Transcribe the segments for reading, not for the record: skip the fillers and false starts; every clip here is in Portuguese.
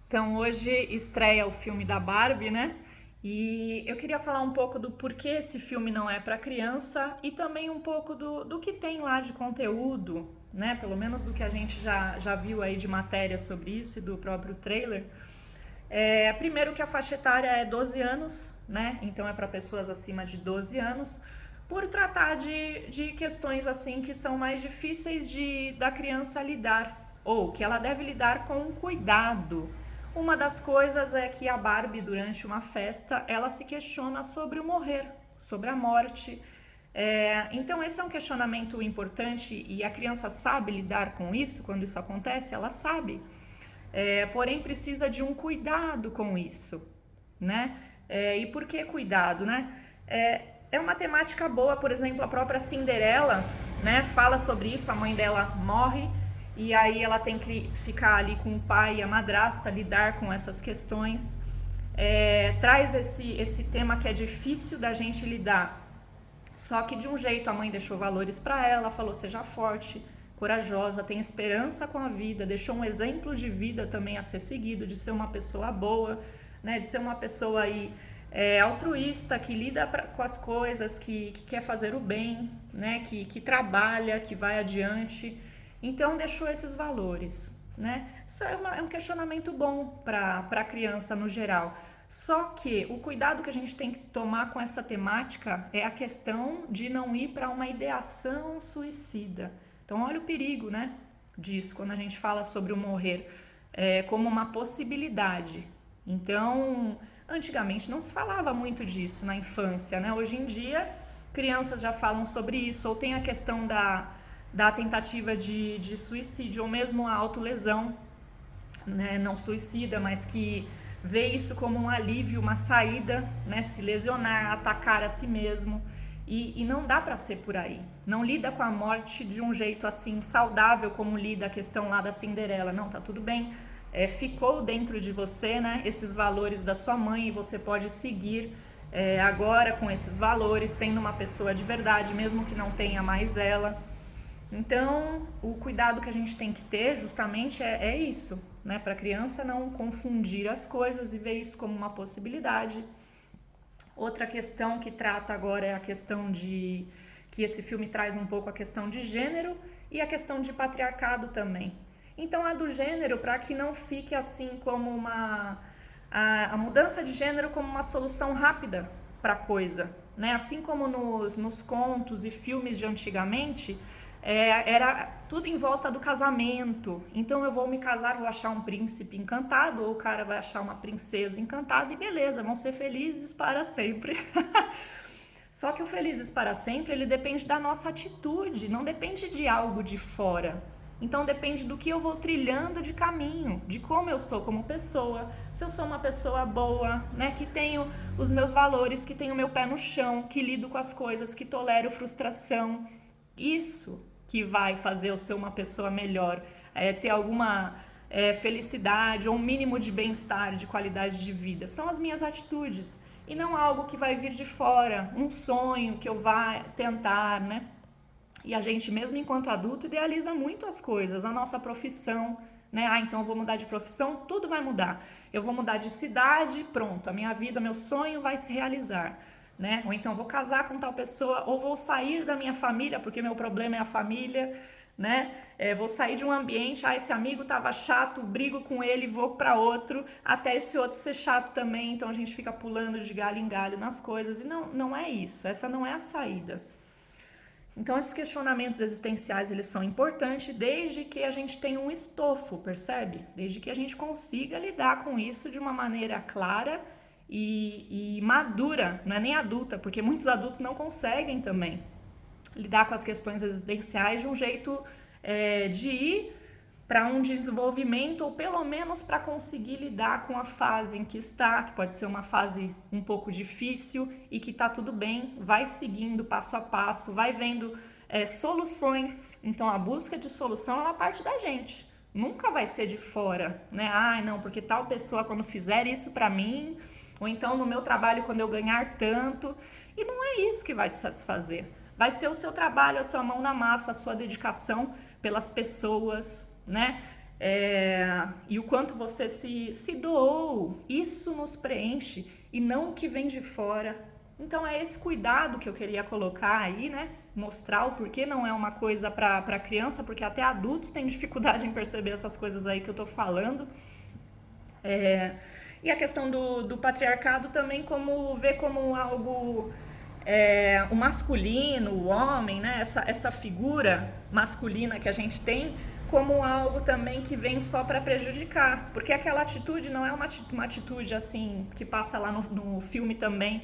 Então, hoje estreia o filme da Barbie, né? E eu queria falar um pouco do porquê esse filme não é para criança e também um pouco do que tem lá de conteúdo, né? Pelo menos do que a gente já viu aí de matéria sobre isso e do próprio trailer. Primeiro que a faixa etária é 12 anos, né? Então é para pessoas acima de 12 anos, por tratar de questões assim que são mais difíceis da criança lidar, ou que ela deve lidar com cuidado. Uma das coisas é que a Barbie, durante uma festa, ela se questiona sobre o morrer, sobre a morte. Então esse é um questionamento importante e a criança sabe lidar com isso quando isso acontece, ela sabe. Porém precisa de um cuidado com isso, né? E por que cuidado, né? É uma temática boa, por exemplo, a própria Cinderela, né? Fala sobre isso, a mãe dela morre e aí ela tem que ficar ali com o pai e a madrasta, lidar com essas questões. Traz esse tema que é difícil da gente lidar, só que de um jeito a mãe deixou valores para ela, falou seja forte, corajosa, tenha esperança com a vida, deixou um exemplo de vida também a ser seguido, de ser uma pessoa boa, né, de ser uma pessoa aí altruísta, que lida com as coisas, que quer fazer o bem, né, que trabalha, que vai adiante. Então deixou esses valores, né? Isso é um questionamento bom para a criança no geral. Só que o cuidado que a gente tem que tomar com essa temática é a questão de não ir para uma ideação suicida. Então, olha o perigo, né, disso, quando a gente fala sobre o morrer como uma possibilidade. Então, antigamente não se falava muito disso na infância, né? Hoje em dia, crianças já falam sobre isso, ou tem a questão da tentativa de suicídio, ou mesmo a autolesão, né? Não suicida, mas que vê isso como um alívio, uma saída, né? Se lesionar, atacar a si mesmo. E não dá para ser por aí. Não lida com a morte de um jeito assim saudável como lida a questão lá da Cinderela. Não, tá tudo bem. Ficou dentro de você, né? Esses valores da sua mãe e você pode seguir agora com esses valores, sendo uma pessoa de verdade, mesmo que não tenha mais ela. Então, o cuidado que a gente tem que ter justamente é isso, né? Para a criança não confundir as coisas e ver isso como uma possibilidade. Outra questão que trata agora é a questão de que esse filme traz um pouco a questão de gênero e a questão de patriarcado também. Então, a do gênero, para que não fique assim como a mudança de gênero como uma solução rápida para a coisa, né? Assim como nos contos e filmes de antigamente, era tudo em volta do casamento. Então eu vou me casar, vou achar um príncipe encantado, ou o cara vai achar uma princesa encantada e beleza, vão ser felizes para sempre. Só que o felizes para sempre, ele depende da nossa atitude, não depende de algo de fora. Então depende do que eu vou trilhando de caminho, de como eu sou como pessoa, se eu sou uma pessoa boa, né, que tenho os meus valores, que tenho o meu pé no chão, que lido com as coisas, que tolero frustração. Isso que vai fazer eu ser uma pessoa melhor, ter alguma felicidade ou um mínimo de bem-estar, de qualidade de vida. São as minhas atitudes e não algo que vai vir de fora, um sonho que eu vá tentar, né? E a gente, mesmo enquanto adulto, idealiza muito as coisas, a nossa profissão, né? Então eu vou mudar de profissão, tudo vai mudar. Eu vou mudar de cidade, pronto, a minha vida, meu sonho vai se realizar. Né? Ou então vou casar com tal pessoa, ou vou sair da minha família, porque meu problema é a família, né? Vou sair de um ambiente, esse amigo tava chato, brigo com ele, vou para outro, até esse outro ser chato também, então a gente fica pulando de galho em galho nas coisas, e não é isso, essa não é a saída. Então esses questionamentos existenciais, eles são importantes desde que a gente tenha um estofo, percebe? Desde que a gente consiga lidar com isso de uma maneira clara e madura, não é nem adulta, porque muitos adultos não conseguem também lidar com as questões existenciais de um jeito de ir para um desenvolvimento, ou pelo menos para conseguir lidar com a fase em que está, que pode ser uma fase um pouco difícil e que está tudo bem, vai seguindo passo a passo, vai vendo soluções. Então a busca de solução, ela parte da gente, nunca vai ser de fora, né? Ah, não, porque tal pessoa quando fizer isso para mim, ou então no meu trabalho quando eu ganhar tanto, e não é isso que vai te satisfazer. Vai ser o seu trabalho, a sua mão na massa, a sua dedicação pelas pessoas, né? e o quanto você se doou. Isso nos preenche e não o que vem de fora. Então é esse cuidado que eu queria colocar aí, né? Mostrar o porquê não é uma coisa para criança, porque até adultos têm dificuldade em perceber essas coisas aí que eu tô falando. E a questão do patriarcado também como ver como algo o masculino, o homem, né? Essa figura masculina que a gente tem como algo também que vem só para prejudicar, porque aquela atitude não é uma atitude assim que passa lá no filme também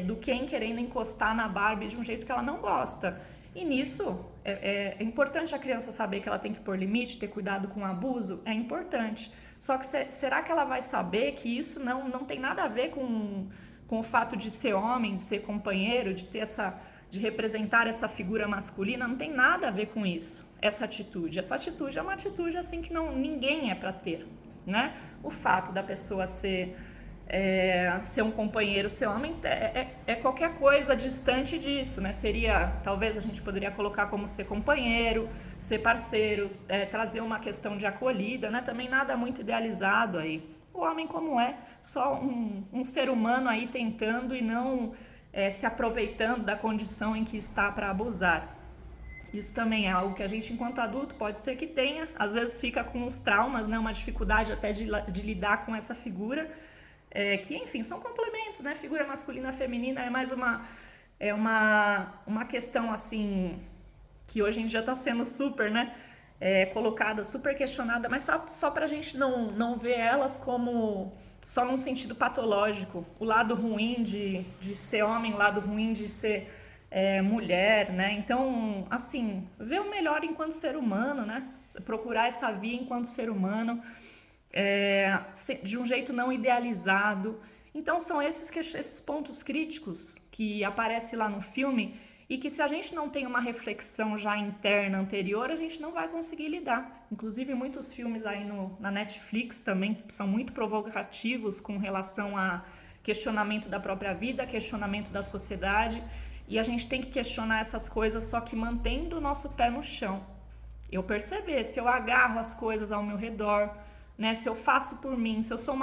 do Ken querendo encostar na Barbie de um jeito que ela não gosta. E nisso é importante a criança saber que ela tem que pôr limite, ter cuidado com o abuso, é importante. Só que será que ela vai saber que isso não tem nada a ver com o fato de ser homem, de ser companheiro, de representar essa figura masculina? Não tem nada a ver com isso, essa atitude. Essa atitude é uma atitude assim que ninguém é para ter, né? O fato da pessoa ser um companheiro, ser homem, é qualquer coisa distante disso, né? Talvez a gente poderia colocar como ser companheiro, ser parceiro, trazer uma questão de acolhida, né? Também nada muito idealizado aí. O homem como só um ser humano aí tentando e não se aproveitando da condição em que está para abusar. Isso também é algo que a gente, enquanto adulto, pode ser que tenha, às vezes fica com uns traumas, né? Uma dificuldade até de lidar com essa figura, que, enfim, são complementos, né? Figura masculina, feminina é mais uma questão, assim, que hoje em dia está sendo super, né? Colocada, super questionada, mas só para a gente não ver elas como só num sentido patológico. O lado ruim de ser homem, o lado ruim de ser mulher, né? Então, assim, ver o melhor enquanto ser humano, né? Procurar essa via enquanto ser humano, de um jeito não idealizado. Então são esses pontos críticos que aparecem lá no filme e que, se a gente não tem uma reflexão já interna anterior, a gente não vai conseguir lidar. Inclusive muitos filmes aí na Netflix também são muito provocativos com relação a questionamento da própria vida, questionamento da sociedade, e a gente tem que questionar essas coisas, só que mantendo o nosso pé no chão. Eu perceber se eu agarro as coisas ao meu redor, né? Se eu faço por mim, se eu sou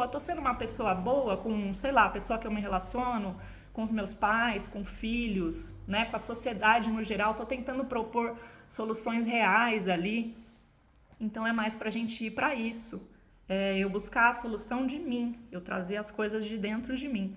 tô sendo uma pessoa boa com, sei lá, a pessoa que eu me relaciono, com os meus pais, com filhos, né? Com a sociedade no geral, tô tentando propor soluções reais ali. Então é mais pra gente ir para isso. Eu buscar a solução de mim, eu trazer as coisas de dentro de mim.